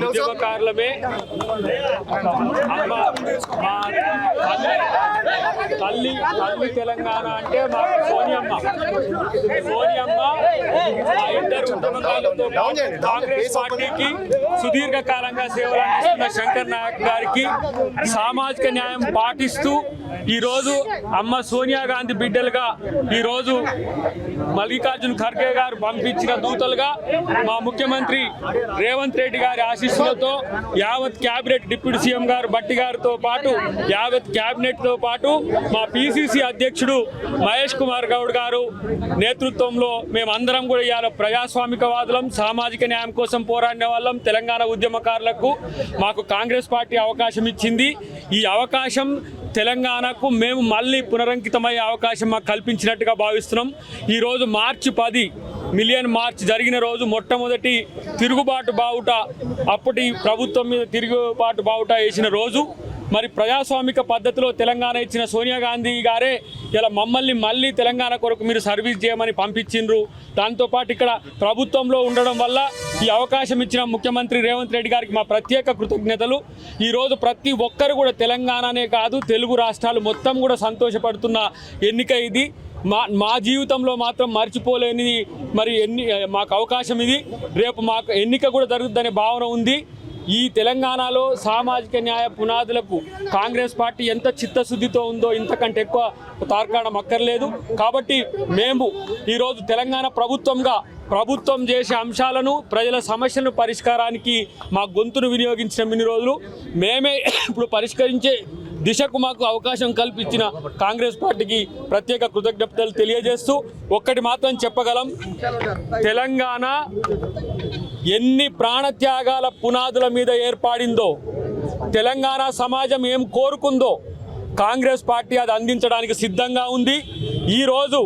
ఉద్యమకారులమే తల్లి తెలంగాణ అంటే మా సోనియమ్మ ఇద్దరు ఉద్యమకారులతో కాంగ్రెస్ పార్టీకి సుదీర్ఘకాలంగా సేవలు అందిస్తున్న శంకర్ నాయక్ గారికి సామాజిక న్యాయం పాటిస్తూ ఈరోజు అమ్మ సోనియా గాంధీ బిడ్డలుగా ఈరోజు మల్లికార్జున్ ఖర్గే గారు పంపించిన దూతలుగా మా ముఖ్యమంత్రి రేవంత్ రెడ్డి గారి ఆశీస్సులతో యావత్ క్యాబినెట్ డిప్యూటీ సీఎం గారు బట్టి గారితో పాటు యావత్ క్యాబినెట్తో పాటు మా పిసిసి అధ్యక్షుడు మహేష్ కుమార్ గౌడ్ గారు నేతృత్వంలో మేమందరం కూడా ఇవాళ ప్రజాస్వామికవాదులం, సామాజిక న్యాయం కోసం పోరాడిన వాళ్ళం. తెలంగాణ ఉద్యమకారులకు మాకు కాంగ్రెస్ పార్టీ అవకాశం ఇచ్చింది. ఈ అవకాశం తెలంగాణకు మేము మళ్ళీ పునరంకితమయ్యే అవకాశం మాకు కల్పించినట్టుగా భావిస్తున్నాం. ఈరోజు మార్చి 10 మిలియన్ మార్చ్ జరిగిన రోజు మొట్టమొదటి తిరుగుబాటు బావుట, అప్పటి ప్రభుత్వం మీద తిరుగుబాటు బావుట వేసిన రోజు. మరి ప్రజాస్వామిక పద్ధతిలో తెలంగాణ ఇచ్చిన సోనియా గాంధీ గారే ఇలా మమ్మల్ని మళ్ళీ తెలంగాణ కొరకు మీరు సర్వీస్ చేయమని పంపించిండ్రు. దాంతోపాటు ఇక్కడ ప్రభుత్వంలో ఉండడం వల్ల ఈ అవకాశం ఇచ్చిన ముఖ్యమంత్రి రేవంత్ రెడ్డి గారికి మా ప్రత్యేక కృతజ్ఞతలు. ఈరోజు ప్రతి ఒక్కరు కూడా తెలంగాణనే కాదు తెలుగు రాష్ట్రాలు మొత్తం కూడా సంతోషపడుతున్న ఎన్నిక ఇది. మా జీవితంలో మాత్రం మర్చిపోలేనిది. మరి మాకు అవకాశం ఇది. రేపు మాకు ఎన్నిక కూడా జరుగుతుందనే భావన ఉంది. ఈ తెలంగాణలో సామాజిక న్యాయ పునాదులకు కాంగ్రెస్ పార్టీ ఎంత చిత్తశుద్ధితో ఉందో ఇంతకంటే ఎక్కువ తార్కాణం అక్కర్లేదు. కాబట్టి మేము ఈరోజు తెలంగాణ ప్రభుత్వం చేసే అంశాలను, ప్రజల సమస్యలను పరిష్కారానికి మా గొంతును వినియోగించిన ఇన్ని రోజులు మేమే ఇప్పుడు పరిష్కరించే దిశకు మాకు అవకాశం కల్పించిన కాంగ్రెస్ పార్టీకి ప్రత్యేక కృతజ్ఞతలు తెలియజేస్తూ ఒక్కటి మాత్రం చెప్పగలం, తెలంగాణ ఎన్ని ప్రాణత్యాగాల పునాదుల మీద ఏర్పడిందో, తెలంగాణ సమాజం ఏం కోరుకుందో కాంగ్రెస్ పార్టీ అది అందించడానికి సిద్ధంగా ఉంది. ఈరోజు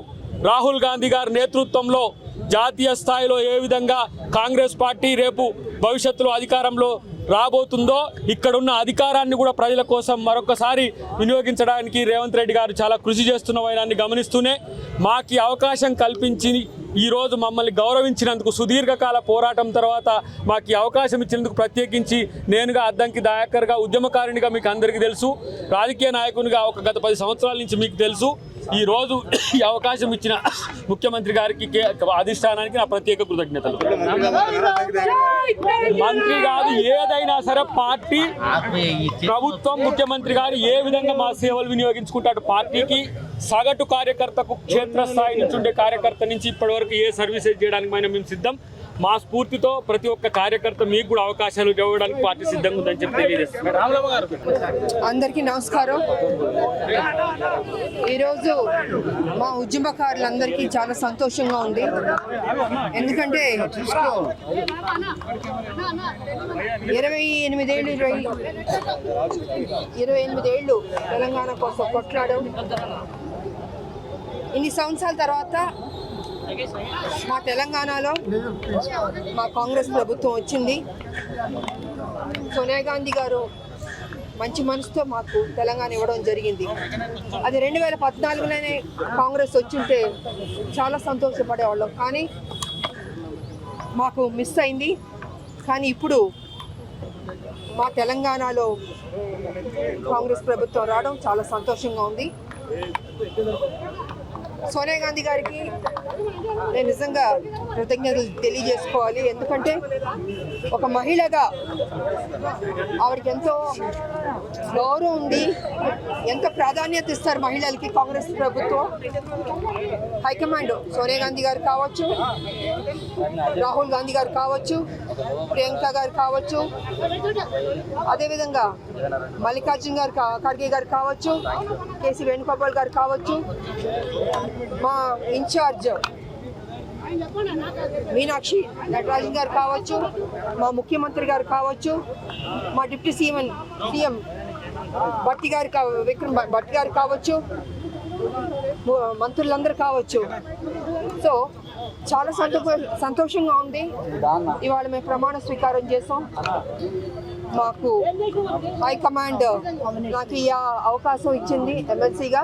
రాహుల్ గాంధీ గారి నేతృత్వంలో జాతీయ స్థాయిలో ఏ విధంగా కాంగ్రెస్ పార్టీ రేపు భవిష్యత్తులో అధికారంలో రాబోతుందో, ఇక్కడున్న అధికారాన్ని కూడా ప్రజల కోసం మరొకసారి వినియోగించడానికి రేవంత్ రెడ్డి గారు చాలా కృషి చేస్తున్న వైనాన్ని గమనిస్తూనే మాకు అవకాశం కల్పించి ఈరోజు మమ్మల్ని గౌరవించినందుకు, సుదీర్ఘకాల పోరాటం తర్వాత మాకు అవకాశం ఇచ్చినందుకు ప్రత్యేకించి నేనుగా అద్దంకి దయాకర్గా ఉద్యమకారునిగా మీకు అందరికీ తెలుసు, రాజకీయ నాయకునిగా గత 10 సంవత్సరాల నుంచి మీకు తెలుసు. ఈరోజు ఈ అవకాశం ఇచ్చిన ముఖ్యమంత్రి గారికి అధిష్టానానికి నా ప్రత్యేక కృతజ్ఞతలు. మంత్రి గారు ఏదైనా సరే పార్టీ, ప్రభుత్వం, ముఖ్యమంత్రి గారు ఏ విధంగా మా సేవలు వినియోగించుకుంటాడు పార్టీకి, సగటు కార్యకర్తకు క్షేత్రస్థాయి నుంచి ఉండే కార్యకర్త నుంచి ఇప్పటి వరకు ఏ సర్వీసెస్ చేయడానికి మేము సిద్ధం. మా స్ఫూర్తితో ప్రతి ఒక్క కార్యకర్త మీకు కూడా అవకాశాలు ఇవ్వడానికి పార్టీ సిద్ధంగా ఉందని చెప్పి తెలియజేస్తాం. అందరికీ నమస్కారం. ఈరోజు మా ఉద్యమకారులందరికీ చాలా సంతోషంగా ఉంది. ఎందుకంటే 28 ఏళ్ళు తెలంగాణ కోసం కొట్లాడడం, ఇన్ని సంవత్సరాల తర్వాత మా తెలంగాణలో మా కాంగ్రెస్ ప్రభుత్వం వచ్చింది. సోనియా గాంధీ గారు మంచి మనసుతో మాకు తెలంగాణ ఇవ్వడం జరిగింది. అది 2014లోనే కాంగ్రెస్ వచ్చింటే చాలా సంతోషపడేవాళ్ళం, కానీ మాకు మిస్ అయింది. కానీ ఇప్పుడు మా తెలంగాణలో కాంగ్రెస్ ప్రభుత్వం రావడం చాలా సంతోషంగా ఉంది. సోనియా గాంధీ గారికి నేను నిజంగా కృతజ్ఞతలు తెలియజేసుకోవాలి. ఎందుకంటే ఒక మహిళగా ఆవిడకి ఎంతో గౌరవం ఉంది, ఎంత ప్రాధాన్యత ఇస్తారు మహిళలకి కాంగ్రెస్ ప్రభుత్వం. హైకమాండ్ సోనియా గాంధీ గారు కావచ్చు, రాహుల్ గాంధీ గారు కావచ్చు, ప్రియాంక గారు కావచ్చు, అదేవిధంగా మల్లికార్జున్ గారు ఖర్గే గారు కావచ్చు, కేసీ వేణుగోపాల్ గారు కావచ్చు, మా ఇన్ఛార్జ్ మీనాక్షి నటరాజన్ గారు కావచ్చు, మా ముఖ్యమంత్రి గారు కావచ్చు, మా డిప్యూటీ సీఎం విక్రమ్ భట్టి గారు కావచ్చు, మంత్రులందరూ కావచ్చు. సో చాలా సంతోషంగా ఉంది. ఇవాళ మేము ప్రమాణ స్వీకారం చేసాం. మాకు హైకమాండ్ నాకు ఈ అవకాశం ఇచ్చింది ఎమ్మెల్సీగా.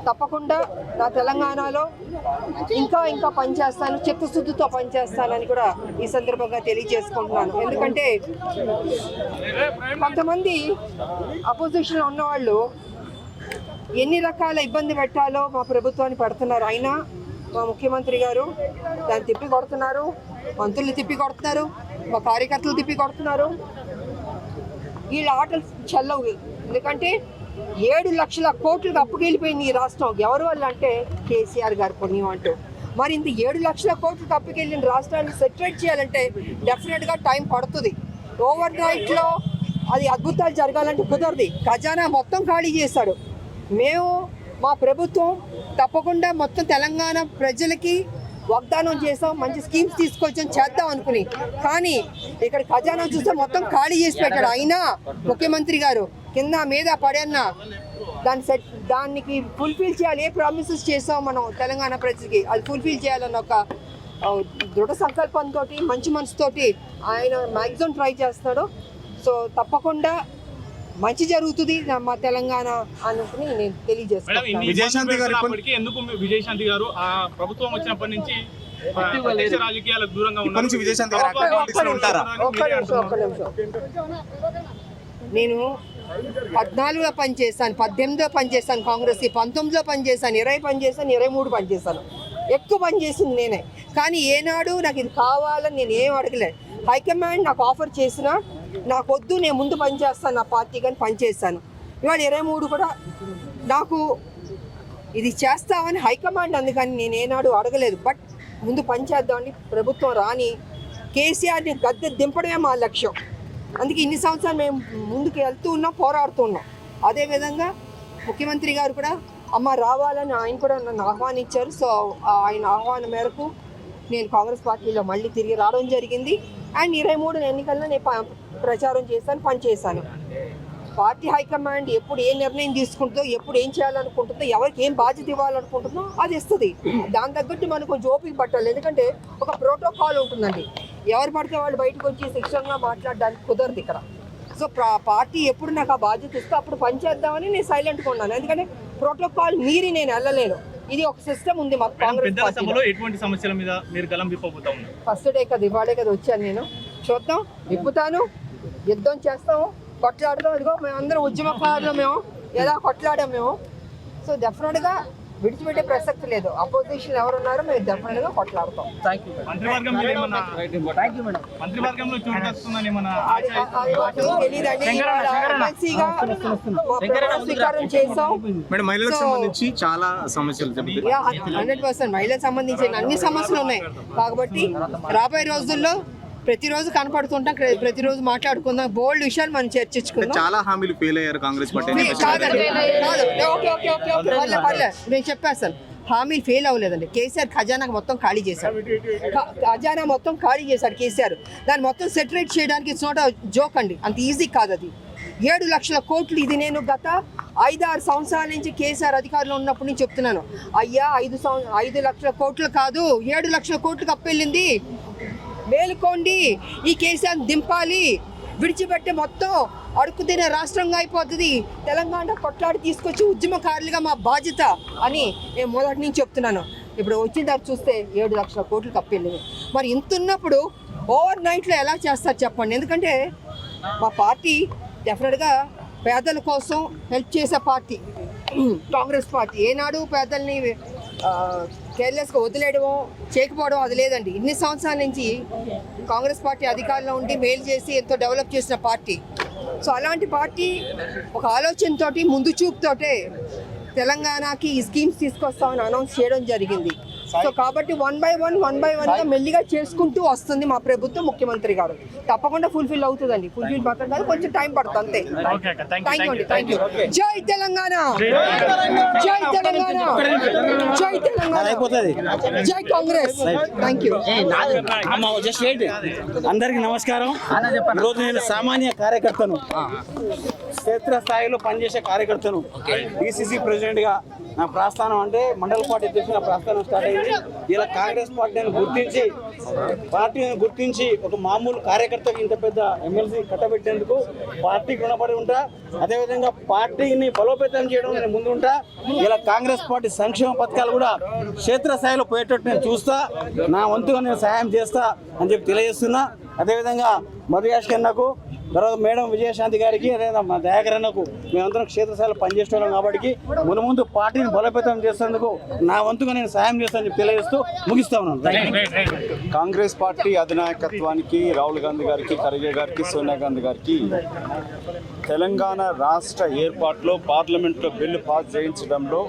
తప్పకుండా నా తెలంగాణలో ఇంకా ఇంకా పనిచేస్తాను, చిత్తశుద్ధితో పనిచేస్తానని కూడా ఈ సందర్భంగా తెలియజేసుకుంటున్నాను. ఎందుకంటే కొంతమంది అపోజిషన్లో ఉన్నవాళ్ళు ఎన్ని రకాల ఇబ్బంది పెట్టాలో మా ప్రభుత్వాన్ని పడుతున్నారు. అయినా మా ముఖ్యమంత్రి గారు దాన్ని తిప్పి కొడుతున్నారు, మంత్రులు తిప్పి కొడుతున్నారు, మా కార్యకర్తలు తిప్పి కొడుతున్నారు. వీళ్ళ ఆటలు చల్లవు. ఎందుకంటే 7 లక్షల కోట్లకు అప్పుకెళ్ళిపోయింది ఈ రాష్ట్రం. ఎవరి వల్ల అంటే కేసీఆర్ గారు పుణ్యం అంటూ. మరి ఇంత 7 లక్షల కోట్లకు అప్పుకెళ్ళిన రాష్ట్రాన్ని సెటిల్ చేయాలంటే డెఫినెట్గా టైం పడుతుంది. ఓవర్ నైట్లో అది అద్భుతాలు జరగాలంటే కుదరదు. ఖజానా మొత్తం ఖాళీ చేశాడు. మేము మా ప్రభుత్వం తప్పకుండా మొత్తం తెలంగాణ ప్రజలకి వాగ్దానం చేసాం, మంచి స్కీమ్స్ తీసుకొచ్చాం, చేద్దాం అనుకుని. కానీ ఇక్కడ ఖజానా చూస్తే మొత్తం ఖాళీ చేసి పెట్టాడు. అయినా ముఖ్యమంత్రి గారు కింద మీద పడన్నా దానికి ఫుల్ఫిల్ చేయాలి. ఏ ప్రామిసెస్ చేసాం మనం తెలంగాణ ప్రజలకి అది ఫుల్ఫిల్ చేయాలన్న ఒక దృఢ సంకల్పంతో, మంచి మనసుతోటి ఆయన మ్యాక్సిమం ట్రై చేస్తాడు. సో తప్పకుండా మంచి జరుగుతుంది మా తెలంగాణ అనుకుని నేను తెలియజేస్తాను. విజయశాంతి గారు ఆ ప్రభుత్వం వచ్చినప్పటి నుంచి రాజకీయాలకు దూరంగా ఉన్నారు. ఒక్క నిమిషం. నేను 14లో పనిచేస్తాను, 18లో పనిచేస్తాను, కాంగ్రెస్ 19లో పనిచేస్తాను, 20 పనిచేస్తాను, 23 పనిచేస్తాను. ఎక్కువ పనిచేసింది నేనే. కానీ ఏనాడు నాకు ఇది కావాలని నేను ఏం అడగలేదు. హైకమాండ్ నాకు ఆఫర్ చేసినా నాకు వద్దు, నేను ముందు పనిచేస్తాను నా పార్టీ కానీ పనిచేస్తాను. ఇవాళ 23 కూడా నాకు ఇది చేస్తామని హైకమాండ్ అందుకని నేను ఏనాడు అడగలేదు. బట్ ముందు పనిచేద్దామని ప్రభుత్వం రాని కేసీఆర్ని గద్దె దింపడమే మా లక్ష్యం. అందుకే ఇన్ని సంవత్సరాలు మేము ముందుకు వెళ్తూ ఉన్నాం, పోరాడుతూ ఉన్నాం. అదేవిధంగా ముఖ్యమంత్రి గారు కూడా అమ్మ రావాలని ఆయన కూడా నన్ను ఆహ్వానించారు. సో ఆయన ఆహ్వానం మేరకు నేను కాంగ్రెస్ పార్టీలో మళ్ళీ తిరిగి రావడం జరిగింది. అండ్ 23 ఎన్నికల్లో నేను ప్రచారం చేశాను, పనిచేశాను. పార్టీ హైకమాండ్ ఎప్పుడు ఏ నిర్ణయం తీసుకుంటుందో, ఎప్పుడు ఏం చేయాలనుకుంటుందో, ఎవరికి ఏం బాధ్యత ఇవ్వాలనుకుంటుందో అది ఇస్తుంది. దాని తగ్గట్టు మనకు కొంచెం ఓపిక పట్టాలి. ఎందుకంటే ఒక ప్రోటోకాల్ ఉంటుందండి. ఎవరు పడితే వాళ్ళు బయటకు వచ్చి శిక్షణగా మాట్లాడడానికి కుదరదు ఇక్కడ. సో పార్టీ ఎప్పుడు నాకు ఆ బాధ్యత ఇస్తే అప్పుడు పనిచేద్దామని నేను సైలెంట్గా ఉన్నాను. ఎందుకంటే ప్రోటోకాల్ మీరి నేను వెళ్ళలేను. ఇది ఒక సిస్టమ్ ఉంది మాకు కాంగ్రెస్ పార్టీలో. ఎటువంటి సమస్యల మీద మీరు గలం విప్పబోతా ఉన్నారు? ఫస్ట్ డే కదా, ఇవాళే కదా వచ్చాను నేను. చూద్దాం, విప్పుతాను, యుద్ధం చేస్తాము, కొట్లాడదాం. ఇదిగో మేమందరం ఉద్యమకారులు, మేము ఎలా కొట్లాడాం మేము. సో డెఫినెట్గా విడిచిపెట్టే ప్రసక్తి లేదు. అపోజిషన్ ఎవరున్నారో మేము డెఫినెట్గా కొట్లాడతాం. తెలియదండి. స్వీకారం చేసాం. 100% మహిళలకు సంబంధించిన అన్ని సమస్యలు ఉన్నాయి. కాబట్టి రాబోయే రోజుల్లో ప్రతిరోజు కనపడుతుంటాం, ప్రతిరోజు మాట్లాడుకుందాం, బోల్డ్ విషయాలు మనం చర్చించుకుందాం. చాలా హామీలు ఫెయిల్ అయ్యారు కాంగ్రెస్ పార్టీ. నేను చెప్పేస్తాను, హామీ ఫెయిల్ అవ్వలేదండి. కేసీఆర్ ఖజానా మొత్తం ఖాళీ చేశాడు. ఖజానా మొత్తం ఖాళీ చేశాడు కేసీఆర్. దాన్ని మొత్తం సెటరేట్ చేయడానికి ఇట్స్ నాట్ జోక్ అండి, అంత ఈజీ కాదు అది. 7 లక్షల కోట్లు. ఇది నేను గత 5-6 సంవత్సరాల నుంచి కేసీఆర్ అధికారంలో ఉన్నప్పుడు నేను చెప్తున్నాను, అయ్యా 5 లక్షల కోట్లు కాదు 7 లక్షల కోట్లకు అప్పెళ్ళింది, మేలుకోండి, ఈ కేసీఆర్ దింపాలి, విడిచిపెట్టే మొత్తం అడుగు తినే రాష్ట్రంగా అయిపోతుంది, తెలంగాణ కొట్లాడి తీసుకొచ్చి ఉద్యమకారులుగా మా బాధ్యత అని నేను మొదటి నుంచి చెప్తున్నాను. ఇప్పుడు వచ్చిన తర్వాత చూస్తే 7 లక్షల కోట్లు కప్పెళ్ళింది. మరి ఇంత ఉన్నప్పుడు ఓవర్ నైట్లో ఎలా చేస్తారు చెప్పండి? ఎందుకంటే మా పార్టీ డెఫినెట్గా పేదల కోసం హెల్ప్ చేసే పార్టీ కాంగ్రెస్ పార్టీ. ఏనాడు పేదల్ని కేర్లెస్గా వదిలేయడమో చేయకపోవడం అది లేదండి. ఇన్ని సంవత్సరాల నుంచి కాంగ్రెస్ పార్టీ అధికారంలో ఉండి మేలు చేసి ఎంతో డెవలప్ చేసిన పార్టీ. సో అలాంటి పార్టీ ఒక ఆలోచనతోటి, ముందు చూపుతోటే తెలంగాణకి ఈ స్కీమ్స్ తీసుకొస్తామని అనౌన్స్ చేయడం జరిగింది. సో కాబట్టి 1 by 1 మెల్లిగా చేసుకుంటూ వస్తుంది మా ప్రభుత్వం, ముఖ్యమంత్రి గారు. తప్పకుండా ఫుల్ఫిల్ అవుతుందండి. ఫుల్ఫిల్ మాత్రం కాదు, కొంచెం టైం పడుతుంది అంతే. Thank you. జై తెలంగాణ, జై తెలంగాణ, జై తెలంగాణ, జై కాంగ్రెస్. Thank you. అందరికి నమస్కారం. ఈరోజు నేను సామాన్య కార్యకర్తను. క్షేత్రస్థాయిలో పనిచేసే కార్యకర్తను. డిసిసి ప్రెసిడెంట్గా నా ప్రస్థానం అంటే మండల పార్టీ అధ్యక్షుడు నా ప్రస్థానం స్టార్ట్ అయింది. ఇలా కాంగ్రెస్ పార్టీని గుర్తించి ఒక మామూలు కార్యకర్తకి ఇంత పెద్ద ఎమ్మెల్సీ కట్టబెట్టేందుకు పార్టీకి రుణపడి ఉంటా. అదేవిధంగా పార్టీని బలోపేతం చేయడం నేను ముందు ఉంటా. ఇలా కాంగ్రెస్ పార్టీ సంక్షేమ పథకాలు కూడా క్షేత్రస్థాయిలో పోయేటట్టు నేను చూస్తా. నా వంతుగా నేను సహాయం చేస్తా అని చెప్పి తెలియజేస్తున్నా. అదేవిధంగా మధుయాష్ కన్నకు, తర్వాత మేడం విజయశాంతి గారికి, అదేవిధంగా మా దయాకర్ అన్నకు మేమందరం క్షేత్రస్థాయిలో పనిచేస్తున్నాం కాబట్టి ముందు పార్టీని బలోపేతం చేసేందుకు నా వంతుగా నేను సాయం చేస్తానని చెప్పి తెలియజేస్తూ ముగిస్తా ఉన్నాను. కాంగ్రెస్ పార్టీ అధినాయకత్వానికి రాహుల్ గాంధీ గారికి, ఖర్గే గారికి, సోనియా గాంధీ గారికి తెలంగాణ రాష్ట్ర ఏర్పాటులో పార్లమెంట్లో బిల్లు పాస్ చేయించడంలో,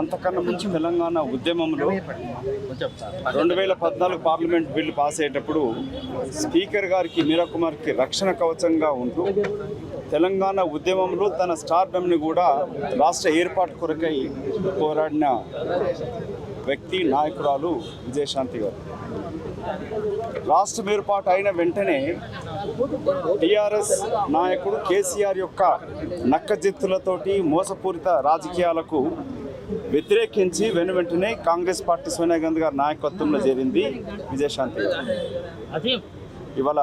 అంతకన్నా ముందు తెలంగాణ ఉద్యమంలో 2014 పార్లమెంట్ బిల్లు పాస్ అయ్యేటప్పుడు స్పీకర్ గారికి, మీరా కుమార్కి రక్షణ కవచంగా ఉంటూ తెలంగాణ ఉద్యమంలో తన స్టార్డమ్ని కూడా రాష్ట్ర ఏర్పాటు కొరకై పోరాడిన వ్యక్తి, నాయకురాలు విజయశాంతి గారు. రాష్ట్రం ఏర్పాటు అయిన వెంటనే టీఆర్ఎస్ నాయకుడు కేసీఆర్ యొక్క నక్కజిత్తులతోటి మోసపూరిత రాజకీయాలకు వ్యతిరేకించి వెంటనే కాంగ్రెస్ పార్టీ సోనియా గాంధీ గారి నాయకత్వంలో చేరింది విజయశాంతి గారు. ఇవాళ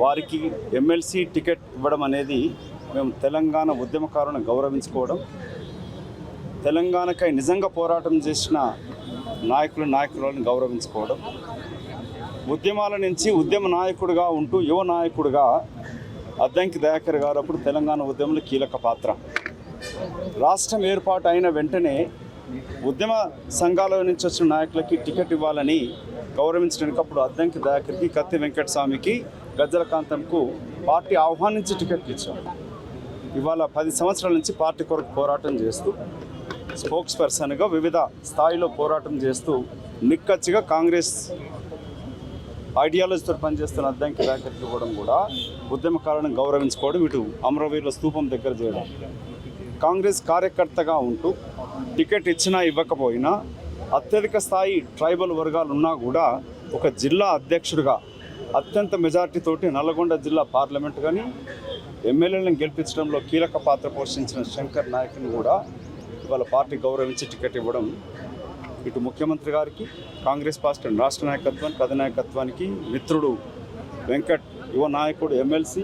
వారికి ఎమ్మెల్సీ టికెట్ ఇవ్వడం అనేది మేము తెలంగాణ ఉద్యమకారులను గౌరవించుకోవడం, తెలంగాణకై నిజంగా పోరాటం చేసిన నాయకులను గౌరవించుకోవడం, ఉద్యమాల నుంచి ఉద్యమ నాయకుడిగా ఉంటూ యువ నాయకుడిగా అద్దంకి దయాకర్ గారు అప్పుడు తెలంగాణ ఉద్యమంలో కీలక పాత్ర. రాష్ట్రం ఏర్పాటు అయిన వెంటనే ఉద్యమ సంఘాల నుంచి వచ్చిన నాయకులకి టికెట్ ఇవ్వాలని గౌరవించడానికి అప్పుడు అద్దంకి దయాకర్కి, కత్తి వెంకటస్వామికి, గజ్జల కాంతంకు పార్టీ ఆహ్వానించి టికెట్ ఇచ్చాం. ఇవాళ 10 సంవత్సరాల నుంచి పార్టీ కొరకు పోరాటం చేస్తూ స్పోక్స్ పర్సన్గా వివిధ స్థాయిలో పోరాటం చేస్తూ నిక్కచ్చిగా కాంగ్రెస్ ఐడియాలజీతో పనిచేస్తున్న అద్దంకి దయాకర్కి ఇవ్వడం కూడా ఉద్యమకారులను గౌరవించుకోవడం, ఇటు అమరవీరుల స్తూపం దగ్గర చేయడం. కాంగ్రెస్ కార్యకర్తగా ఉంటూ టికెట్ ఇచ్చినా ఇవ్వకపోయినా అత్యధిక స్థాయి ట్రైబల్ వర్గాలు ఉన్నా కూడా ఒక జిల్లా అధ్యక్షుడిగా అత్యంత మెజార్టీతోటి నల్లగొండ జిల్లా పార్లమెంట్ కానీ ఎమ్మెల్యేలను గెలిపించడంలో కీలక పాత్ర పోషించిన శంకర్ నాయక్ని కూడా ఇవాళ పార్టీ గౌరవించి టికెట్ ఇవ్వడం ఇటు ముఖ్యమంత్రి గారికి, కాంగ్రెస్ పార్టీ రాష్ట్ర నాయకత్వానికి, అధినాయకత్వానికి, మిత్రుడు వెంకట్ యువ నాయకుడు ఎమ్మెల్సీ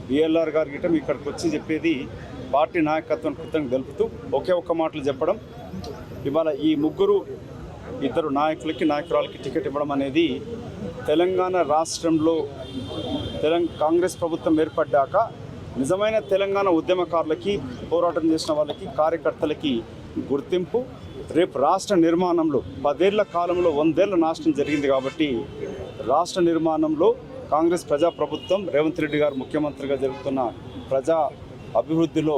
బిఎల్ఆర్ గారి గిట్టం ఇక్కడికి వచ్చి చెప్పేది పార్టీ నాయకత్వాన్ని కృతజ్ఞత తెలుపుతూ ఒకే ఒక్క మాటలు చెప్పడం, ఇవాళ ఈ ఇద్దరు నాయకులకి, నాయకురాలకి టికెట్ ఇవ్వడం అనేది తెలంగాణ రాష్ట్రంలో కాంగ్రెస్ ప్రభుత్వం ఏర్పడ్డాక నిజమైన తెలంగాణ ఉద్యమకారులకి, పోరాటం చేసిన వాళ్ళకి, కార్యకర్తలకి గుర్తింపు. రేపు రాష్ట్ర నిర్మాణంలో 10 ఏళ్ల కాలంలో 100 ఏళ్ల నాశనం జరిగింది కాబట్టి రాష్ట్ర నిర్మాణంలో కాంగ్రెస్ ప్రజాప్రభుత్వం, రేవంత్ రెడ్డి గారు ముఖ్యమంత్రిగా జరుగుతున్న ప్రజా అభివృద్ధిలో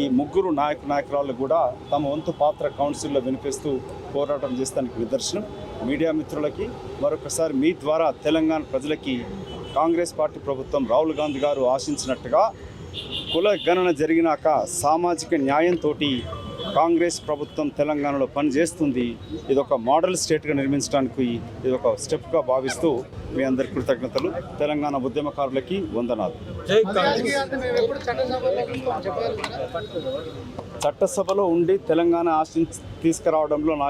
ఈ ముగ్గురు నాయకురాళ్ళు కూడా తమ వంతు పాత్ర కౌన్సిల్లో వినిపిస్తూ పోరాటం చేస్తానికి నిదర్శనం. మీడియా మిత్రులకి మరొకసారి మీ ద్వారా తెలంగాణ ప్రజలకి కాంగ్రెస్ పార్టీ ప్రభుత్వం రాహుల్ గాంధీ గారు ఆశించినట్టుగా కుల గణన జరిగినాక సామాజిక న్యాయంతో కాంగ్రెస్ ప్రభుత్వం తెలంగాణలో పనిచేస్తుంది. ఇది ఒక మోడల్ స్టేట్గా నిర్మించడానికి ఇది ఒక స్టెప్గా భావిస్తూ మీ అందరి కృతజ్ఞతలు. తెలంగాణ ఉద్యమకారులకి వందనాలు. చట్టసభలో ఉండి తెలంగాణ ఆశించి తీసుకురావడంలో నా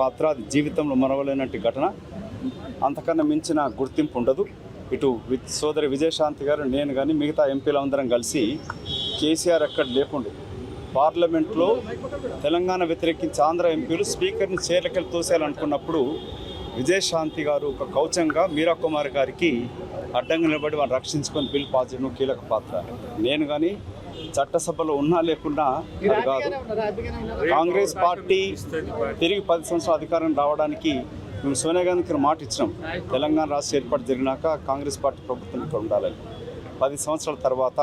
పాత్ర అది జీవితంలో మరవలేనట్టు ఘటన. అంతకన్నా మించిన గుర్తింపు ఉండదు. ఇటు సోదరి విజయశాంతి గారు, నేను కానీ మిగతా ఎంపీలందరం కలిసి కేసీఆర్ ఎక్కడ లేకుండా పార్లమెంట్లో తెలంగాణ వ్యతిరేకించి ఆంధ్ర ఎంపీలు స్పీకర్ని చైర్లకెళ్ళి తోసేయాలనుకున్నప్పుడు విజయశాంతి గారు ఒక కౌచంగా మీరా కుమార్ గారికి అడ్డంగా నిలబడి వాళ్ళని రక్షించుకొని బిల్ పాస్ చేయడం కీలక పాత్ర. నేను కానీ చట్టసభలో ఉన్నా లేకున్నా అది కాదు. కాంగ్రెస్ పార్టీ తిరిగి 10 సంవత్సరాల అధికారం రావడానికి మేము సోనియా గాంధీకి మాట ఇచ్చినాం. తెలంగాణ రాష్ట్ర ఏర్పాటు జరిగినాక కాంగ్రెస్ పార్టీ ప్రభుత్వం ఇక్కడ ఉండాలని. 10 సంవత్సరాల తర్వాత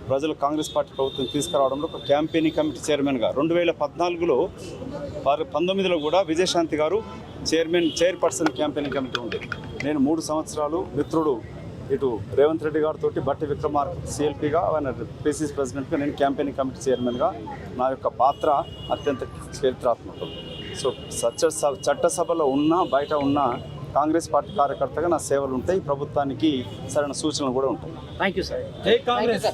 ప్రజలు కాంగ్రెస్ పార్టీ ప్రభుత్వం తీసుకురావడంలో ఒక క్యాంపెయినింగ్ కమిటీ చైర్మన్గా 2014లో 19లో కూడా విజయశాంతి గారు చైర్పర్సన్ క్యాంపెయినింగ్ కమిటీ ఉంది. నేను 3 సంవత్సరాలు మిత్రుడు ఇటు రేవంత్ రెడ్డి గారితో బట్టి విక్రమార్క సిఎల్పీగా, ఆయన పిసిసి ప్రెసిడెంట్గా, నేను క్యాంపెయినింగ్ కమిటీ చైర్మన్గా నా యొక్క పాత్ర అత్యంత చరిత్రాత్మకం. సో చట్టసభలో ఉన్నా బయట ఉన్నా కాంగ్రెస్ పార్టీ కార్యకర్తగా నా సేవలు ఉంటాయి, ప్రభుత్వానికి సరైన సూచనలు కూడా ఉంటాయి. Thank you sir. జై కాంగ్రెస్.